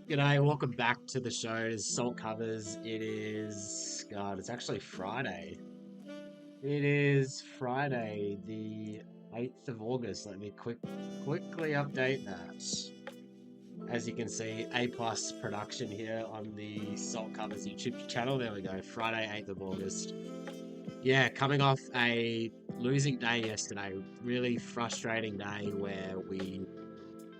G'day, welcome back to the show. It's Salt Covers. It's actually Friday. It is Friday, the 8th of August. Let me quickly update that. As you can see, A plus production here on the Salt Covers YouTube channel. There we go, Friday, 8th of August. Yeah, coming off a losing day yesterday. Really frustrating day where we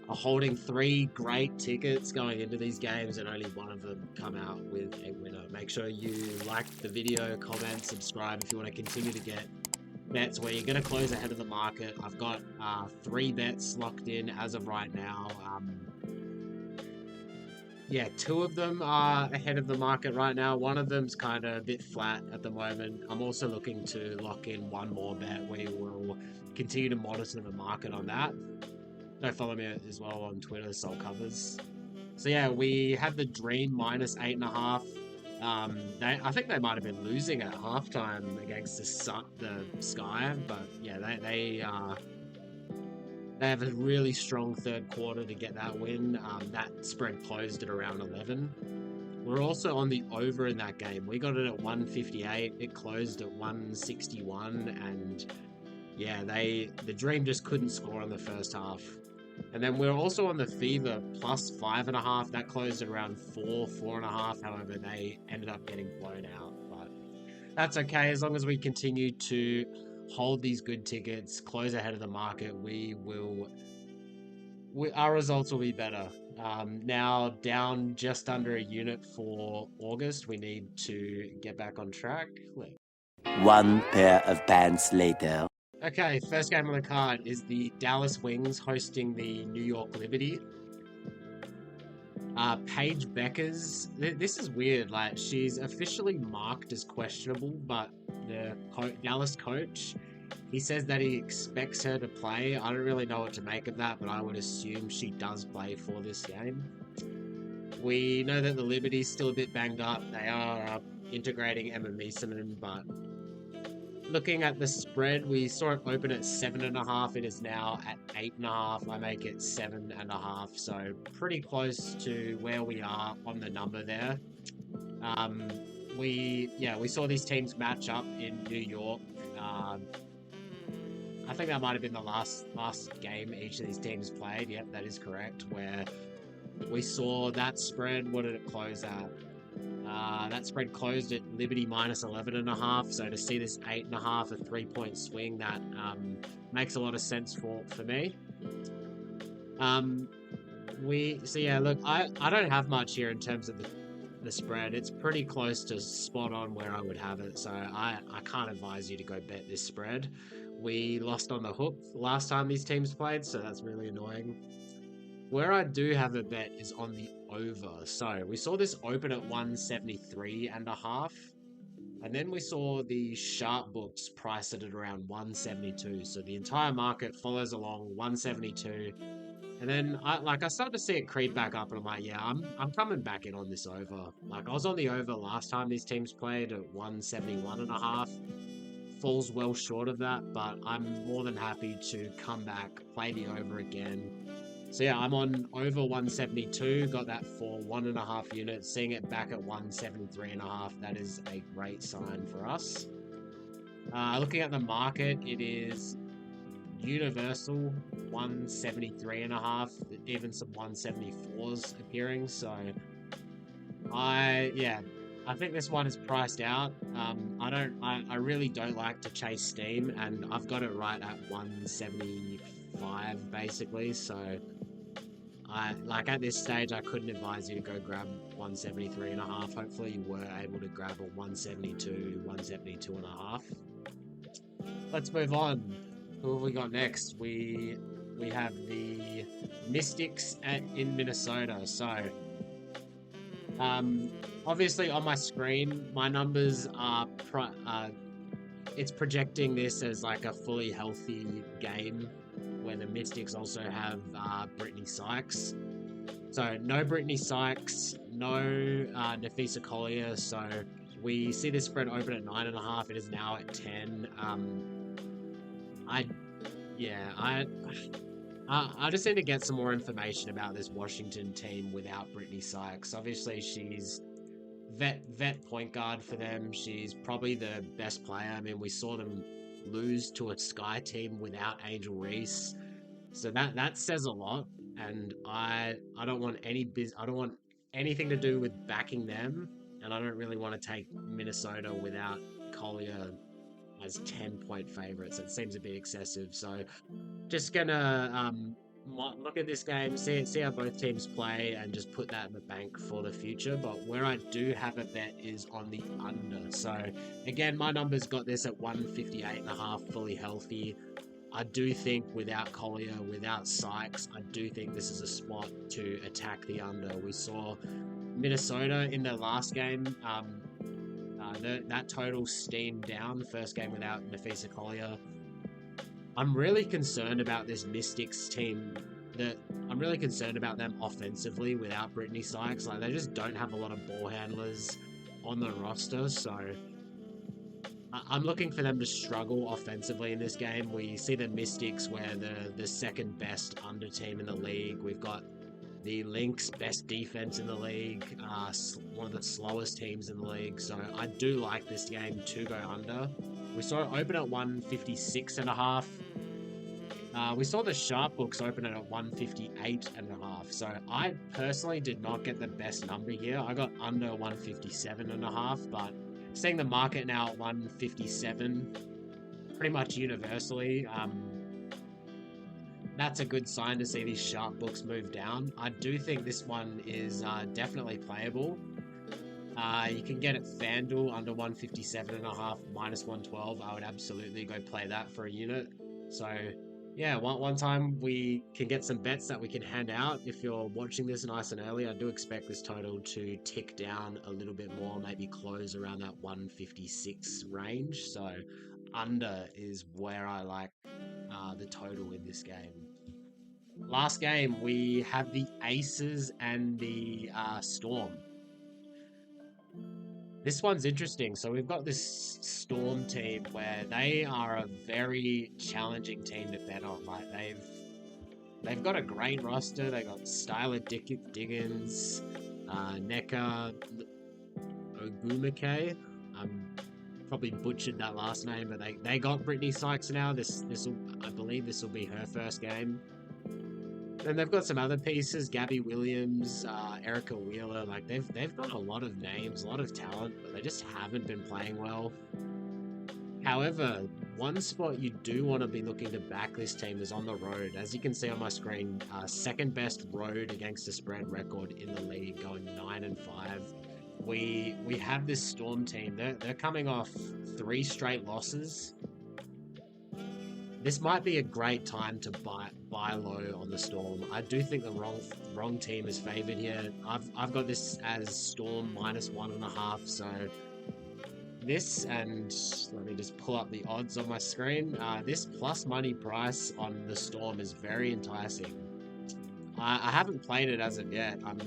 are holding three great tickets going into these games and only one of them come out with a winner. Make sure you like the video, comment, subscribe if you want to continue to get bets where you're going to close ahead of the market. I've got three bets locked in as of right now. Yeah, two of them are ahead of the market right now. One of them's kind of a bit flat at the moment. I'm also looking to lock in one more bet. We will continue to monitor the market on that. Go follow me as well on Twitter, Soul Covers. So yeah, we had the Dream minus 8.5. I think they might have been losing at halftime against the Sky, but yeah, they have a really strong third quarter to get that win. That spread closed at around 11. We're also on the over in that game. We got it at 158. It closed at 161, and yeah, the Dream just couldn't score in the first half. And then we're also on the Fever plus 5.5. That closed at around 4.5. However, they ended up getting blown out. But that's okay as long as we continue to hold these good tickets, close ahead of the market. Our results will be better. Now down just under a unit for August. We need to get back on track. One pair of pants later. Okay, first game on the card is the Dallas Wings hosting the New York Liberty. Paige Beckers, this is weird. Like, she's officially marked as questionable, but the Dallas coach, he says that he expects her to play. I don't really know what to make of that, but I would assume she does play for this game. We know that the Liberty's still a bit banged up. They are integrating Emma Miesemann, but looking at the spread, we saw it open at 7.5. It is now at 8.5. I make it 7.5. So pretty close to where we are on the number there. We saw these teams match up in New York. I think that might have been the last game each of these teams played. Yep, that is correct. Where we saw that spread. What did it close at? That spread closed at Liberty minus 11.5. So to see this 8.5, a 3-point swing, that makes a lot of sense for me. Look, I don't have much here in terms of the spread. It's pretty close to spot on where I would have it. So I can't advise you to go bet this spread. We lost on the hook last time these teams played, so that's really annoying. Where I do have a bet is on the over. So we saw this open at 173.5. And then we saw the sharp books price it at around 172. So the entire market follows along 172. And then I start to see it creep back up, and I'm like, yeah, I'm coming back in on this over. Like, I was on the over last time these teams played at 171.5. Falls well short of that, but I'm more than happy to come back, play the over again. So yeah, I'm on over 172, got that for 1.5 units, seeing it back at 173.5. That is a great sign for us. Looking at the market, it is universal 173.5, even some 174s appearing. So I think this one is priced out. I really don't like to chase steam, and I've got it right at 175 basically. So at this stage, I couldn't advise you to go grab 173.5. Hopefully you were able to grab a 172, 172.5. Let's move on. Who have we got next? We have the Mystics in Minnesota. So obviously on my screen, my numbers are it's projecting this as like a fully healthy game where the Mystics also have Brittany Sykes. So no Brittany Sykes, no Nafisa Collier. So we see this spread open at 9.5. It is now at 10. I just need to get some more information about this Washington team without Brittany Sykes. Obviously, she's vet point guard for them. She's probably the best player. I mean, we saw them lose to a Sky team without Angel Reese, so that says a lot. And I don't want I don't want anything to do with backing them, and I don't really want to take Minnesota without Collier as 10-point favorites. It seems a bit excessive. So just gonna look at this game, see how both teams play, and just put that in the bank for the future. But where I do have a bet is on the under. So again, my numbers got this at 158.5, fully healthy. I do think without Collier, without Sykes, I do think this is a spot to attack the under. We saw Minnesota in their last game. That total steamed down the first game without Nafisa Collier. I'm really concerned about this Mystics team. I'm really concerned about them offensively without Brittany Sykes. Like, they just don't have a lot of ball handlers on the roster, so I'm looking for them to struggle offensively in this game. We see the Mystics where the second best under team in the league. We've got the Lynx, best defense in the league, one of the slowest teams in the league. So I do like this game to go under. We saw it open at 156.5. We saw the sharp books open at 158.5. So I personally did not get the best number here. I got under 157.5, but seeing the market now at 157 pretty much universally, that's a good sign to see these sharp books move down. I do think this one is definitely playable. You can get it FanDuel under 157.5 minus 112. I would absolutely go play that for a unit. So yeah, one time we can get some bets that we can hand out. If you're watching this nice and early, I do expect this total to tick down a little bit more, maybe close around that 156 range. So under is where I like the total in this game. Last game, we have the Aces and the Storm. This one's interesting. So we've got this Storm team where they are a very challenging team to bet on. Like, they've got a great roster. They got Styler Diggins, Neka Ogumake. Probably butchered that last name, but they got Brittany Sykes now. I believe this will be her first game. And they've got some other pieces, Gabby Williams, Erica Wheeler. Like, they've got a lot of names, a lot of talent, but they just haven't been playing well. However, one spot you do want to be looking to back this team is on the road. As you can see on my screen, second best road against the spread record in the league, going 9-5. We have this Storm team. They're coming off 3 straight losses. This might be a great time to buy low on the Storm. I do think the wrong team is favored here. I've got this as Storm minus 1.5. So this, and let me just pull up the odds on my screen. This plus money price on the Storm is very enticing. I haven't played it as of yet. I'm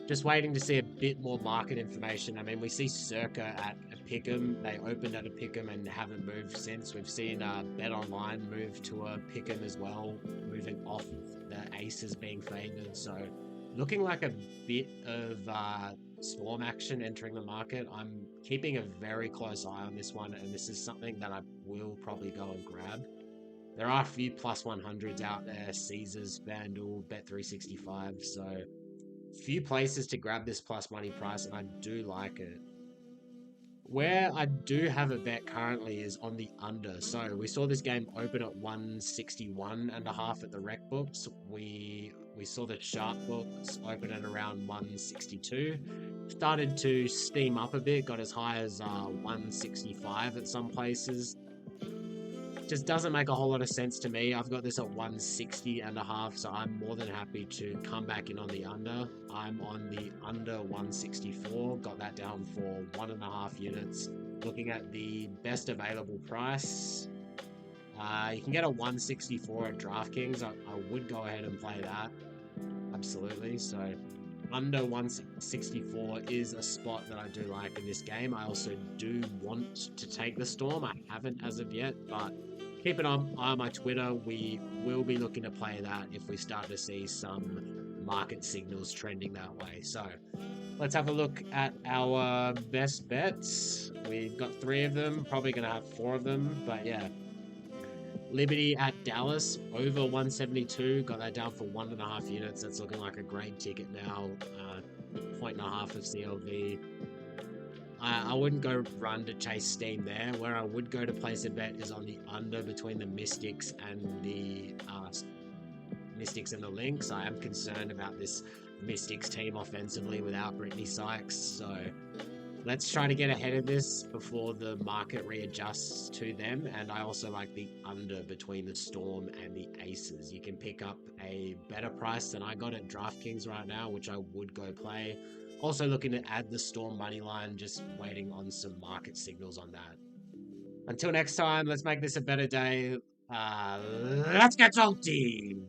just waiting to see a bit more market information. I mean, we see Circa at a Pick'em. They opened at a Pick'em and haven't moved since. We've seen Bet Online move to a Pick'em as well, moving off the Aces being favored. So looking like a bit of Storm action entering the market. I'm keeping a very close eye on this one, and this is something that I will probably go and grab. There are a few plus 100s out there, Caesars, FanDuel, Bet365, so few places to grab this plus money price, and I do like it. Where I do have a bet currently is on the under. So we saw this game open at 161.5 at the rec books. We saw the sharp books open at around 162. Started to steam up a bit, got as high as 165 at some places. Just doesn't make a whole lot of sense to me. I've got this at 160.5, so I'm more than happy to come back in on the under. I'm on the under 164, got that down for 1.5 units. Looking at the best available price, you can get a 164 at DraftKings. I would go ahead and play that, absolutely. So under 164 is a spot that I do like in this game. I also do want to take the Storm. I haven't as of yet, but keep an eye on my Twitter. We will be looking to play that if we start to see some market signals trending that way. So let's have a look at our best bets. We've got 3 of them, probably going to have 4 of them, but yeah. Liberty at Dallas, over 172, got that down for 1.5 units. That's looking like a great ticket now. 0.5 of CLV. I wouldn't go run to chase steam there. Where I would go to place a bet is on the under between the Mystics and the Lynx. I am concerned about this Mystics team offensively without Brittany Sykes, so let's try to get ahead of this before the market readjusts to them. And I also like the under between the Storm and the Aces. You can pick up a better price than I got at DraftKings right now, which I would go play. Also looking to add the Storm money line, just waiting on some market signals on that. Until next time, let's make this a better day. Let's get salty!